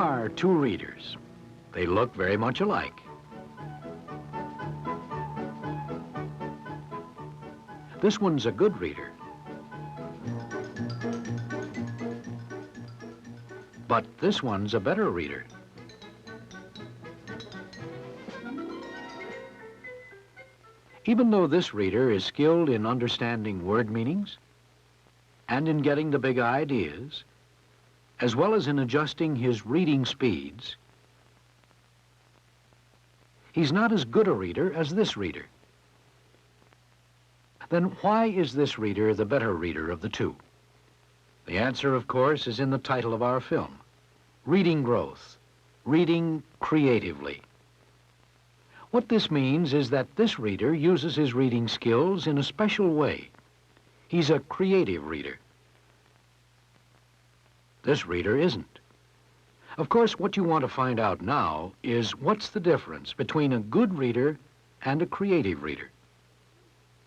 are two readers. They look very much alike. This one's a good reader. But this one's a better reader. Even though this reader is skilled in understanding word meanings and in getting the big ideas, as well as in adjusting his reading speeds, he's not as good a reader as this reader. Then why is this reader the better reader of the two? The answer, of course, is in the title of our film, Reading Growth, Reading Creatively. What this means is that this reader uses his reading skills in a special way. He's a creative reader. This reader isn't. Of course, what you want to find out now is what's the difference between a good reader and a creative reader.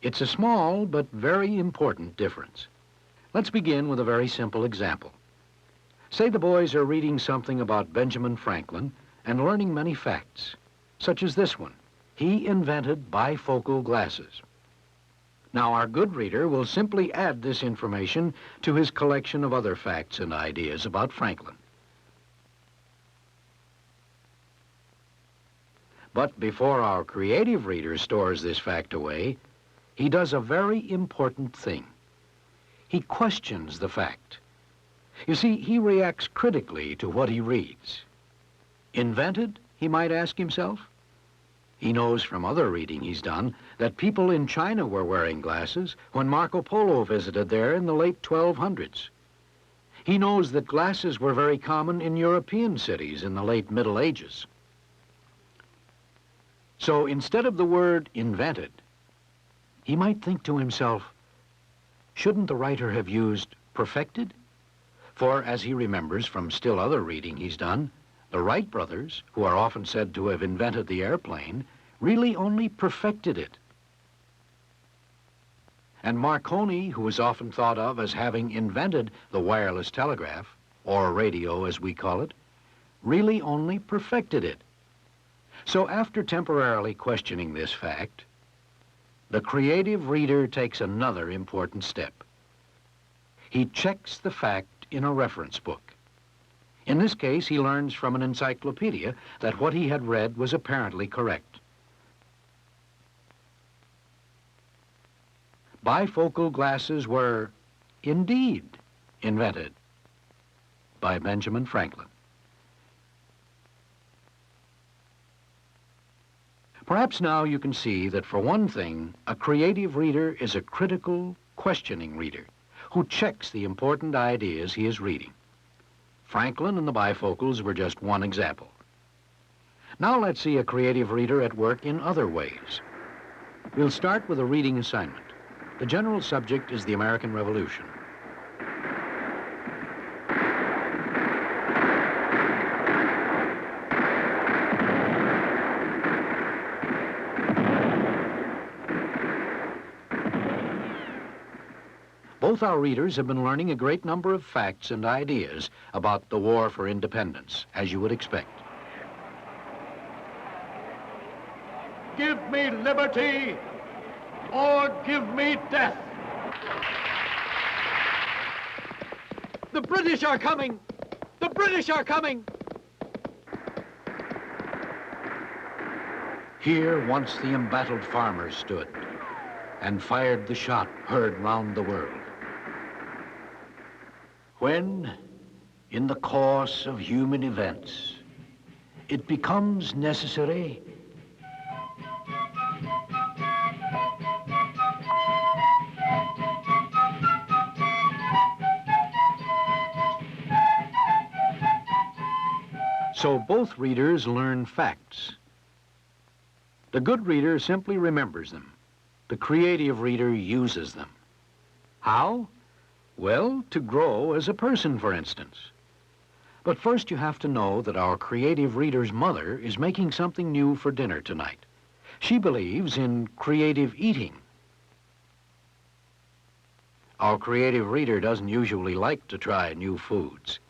It's a small but very important difference. Let's begin with a very simple example. Say the boys are reading something about Benjamin Franklin and learning many facts, such as this one. He invented bifocal glasses. Now, our good reader will simply add this information to his collection of other facts and ideas about Franklin. But before our creative reader stores this fact away, he does a very important thing. He questions the fact. You see, he reacts critically to what he reads. Invented, he might ask himself? He knows from other reading he's done that people in China were wearing glasses when Marco Polo visited there in the late 1200s. He knows that glasses were very common in European cities in the late Middle Ages. So instead of the word invented, he might think to himself, shouldn't the writer have used perfected? For, as he remembers from still other reading he's done, the Wright brothers, who are often said to have invented the airplane, really only perfected it. And Marconi, who is often thought of as having invented the wireless telegraph, or radio as we call it, really only perfected it. So after temporarily questioning this fact, the creative reader takes another important step. He checks the fact in a reference book. In this case, he learns from an encyclopedia that what he had read was apparently correct. Bifocal glasses were indeed invented by Benjamin Franklin. Perhaps now you can see that for one thing, a creative reader is a critical, questioning reader who checks the important ideas he is reading. Franklin and the bifocals were just one example. Now let's see a creative reader at work in other ways. We'll start with a reading assignment. The general subject is the American Revolution. Both our readers have been learning a great number of facts and ideas about the war for independence, as you would expect. Give me liberty or give me death. The British are coming! The British are coming! Here once the embattled farmers stood and fired the shot heard round the world. When, in the course of human events, it becomes necessary so both readers learn facts. The good reader simply remembers them. The creative reader uses them. How? Well, to grow as a person, for instance. But first you have to know that our creative reader's mother is making something new for dinner tonight. She believes in creative eating. Our creative reader doesn't usually like to try new foods.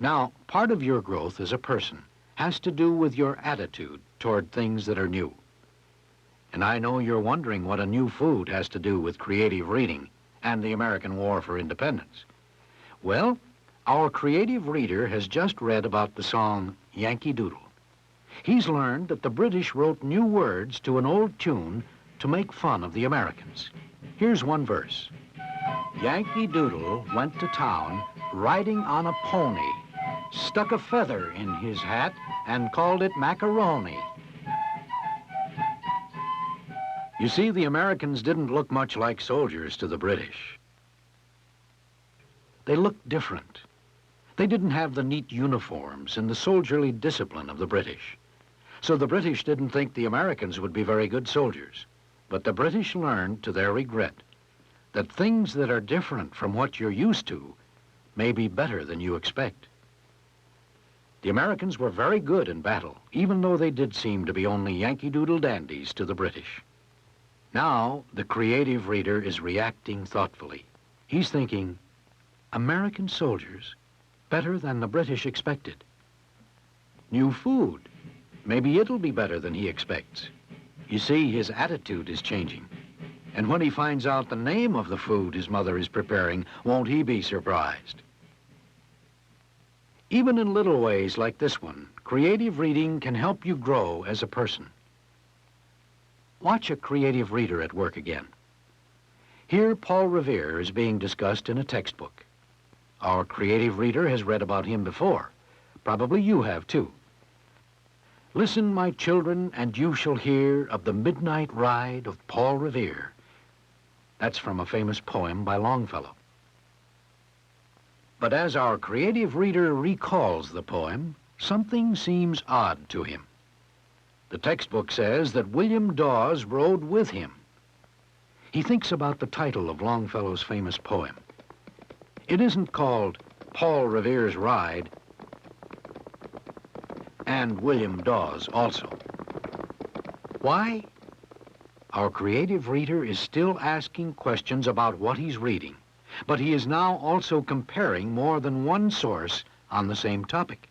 Now, part of your growth as a person has to do with your attitude toward things that are new. And I know you're wondering what a new food has to do with creative reading and the American War for Independence. Well, our creative reader has just read about the song Yankee Doodle. He's learned that the British wrote new words to an old tune to make fun of the Americans. Here's one verse. Yankee Doodle went to town riding on a pony, stuck a feather in his hat and called it macaroni. You see, the Americans didn't look much like soldiers to the British. They looked different. They didn't have the neat uniforms and the soldierly discipline of the British. So the British didn't think the Americans would be very good soldiers. But the British learned, to their regret, that things that are different from what you're used to may be better than you expect. The Americans were very good in battle, even though they did seem to be only Yankee Doodle dandies to the British. Now, the creative reader is reacting thoughtfully. He's thinking, American soldiers, better than the British expected. New food, maybe it'll be better than he expects. You see, his attitude is changing. And when he finds out the name of the food his mother is preparing, won't he be surprised? Even in little ways like this one, creative reading can help you grow as a person. Watch a creative reader at work again. Here, Paul Revere is being discussed in a textbook. Our creative reader has read about him before. Probably you have, too. Listen, my children, and you shall hear of the midnight ride of Paul Revere. That's from a famous poem by Longfellow. But as our creative reader recalls the poem, something seems odd to him. The textbook says that William Dawes rode with him. He thinks about the title of Longfellow's famous poem. It isn't called Paul Revere's Ride, and William Dawes also. Why? Our creative reader is still asking questions about what he's reading, but he is now also comparing more than one source on the same topic.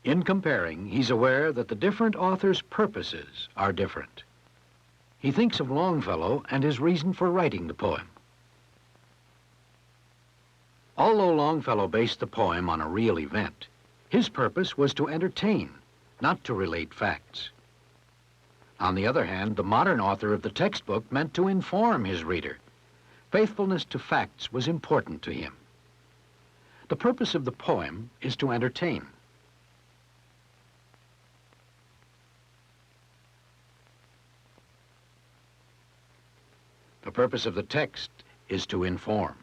In comparing, he's aware that the different authors' purposes are different. He thinks of Longfellow and his reason for writing the poem. Although Longfellow based the poem on a real event, his purpose was to entertain, not to relate facts. On the other hand, the modern author of the textbook meant to inform his reader. Faithfulness to facts was important to him. The purpose of the poem is to entertain. The purpose of the text is to inform.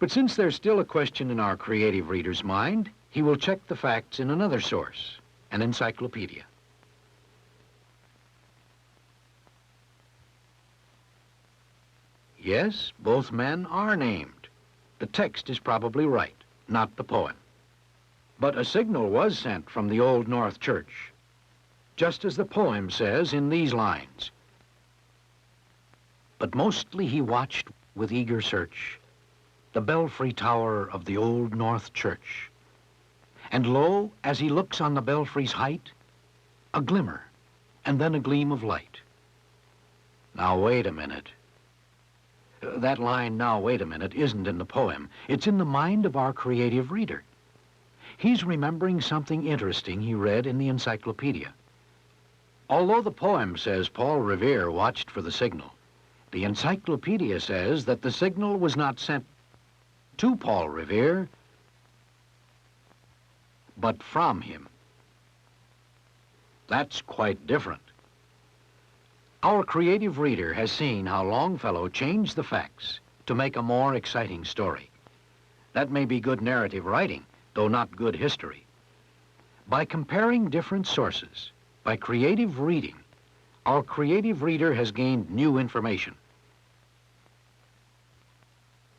But since there's still a question in our creative reader's mind, he will check the facts in another source, an encyclopedia. Yes, both men are named. The text is probably right, not the poem. But a signal was sent from the Old North Church, just as the poem says in these lines. But mostly he watched with eager search the belfry tower of the Old North Church. And lo, as he looks on the belfry's height, a glimmer, and then a gleam of light. Now, wait a minute. That line, now, wait a minute, isn't in the poem. It's in the mind of our creative reader. He's remembering something interesting he read in the encyclopedia. Although the poem says Paul Revere watched for the signal, the encyclopedia says that the signal was not sent to Paul Revere, but from him. That's quite different. Our creative reader has seen how Longfellow changed the facts to make a more exciting story. That may be good narrative writing, though not good history. By comparing different sources, by creative reading, our creative reader has gained new information.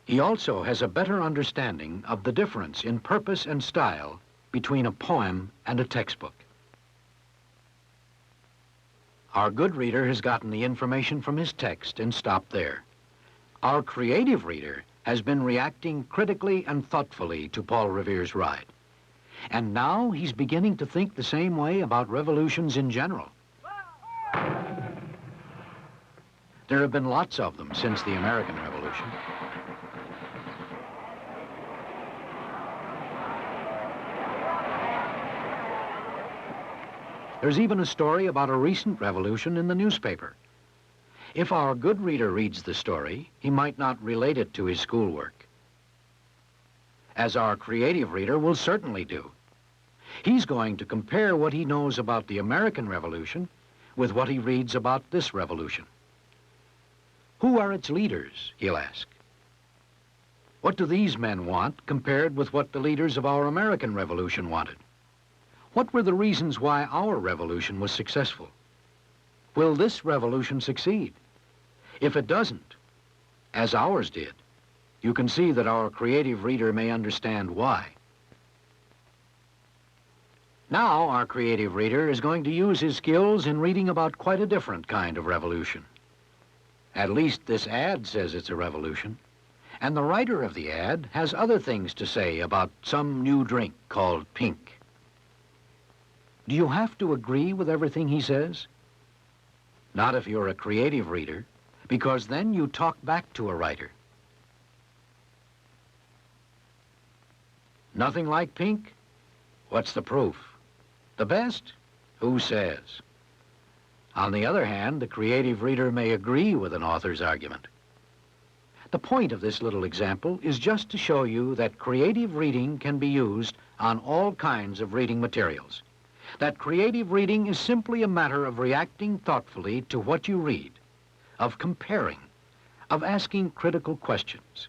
He also has a better understanding of the difference in purpose and style between a poem and a textbook. Our good reader has gotten the information from his text and stopped there. Our creative reader has been reacting critically and thoughtfully to Paul Revere's ride. And now he's beginning to think the same way about revolutions in general. There have been lots of them since the American Revolution. There's even a story about a recent revolution in the newspaper. If our good reader reads the story, he might not relate it to his schoolwork, as our creative reader will certainly do. He's going to compare what he knows about the American Revolution with what he reads about this revolution. Who are its leaders, he'll ask. What do these men want compared with what the leaders of our American Revolution wanted? What were the reasons why our revolution was successful? Will this revolution succeed? If it doesn't, as ours did, you can see that our creative reader may understand why. Now, our creative reader is going to use his skills in reading about quite a different kind of revolution. At least this ad says it's a revolution. And the writer of the ad has other things to say about some new drink called pink. Do you have to agree with everything he says? Not if you're a creative reader, because then you talk back to a writer. Nothing like pink? What's the proof? The best? Who says? On the other hand, the creative reader may agree with an author's argument. The point of this little example is just to show you that creative reading can be used on all kinds of reading materials. That creative reading is simply a matter of reacting thoughtfully to what you read, of comparing, of asking critical questions.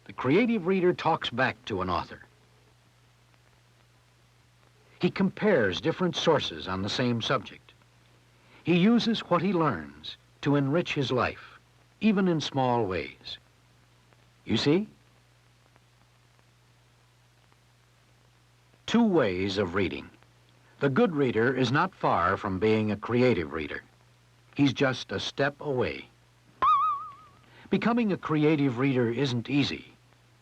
The creative reader talks back to an author. He compares different sources on the same subject. He uses what he learns to enrich his life, even in small ways. You see? Two ways of reading. The good reader is not far from being a creative reader. He's just a step away. Becoming a creative reader isn't easy,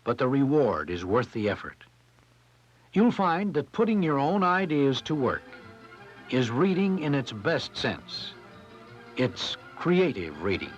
but the reward is worth the effort. You'll find that putting your own ideas to work is reading in its best sense. It's creative reading.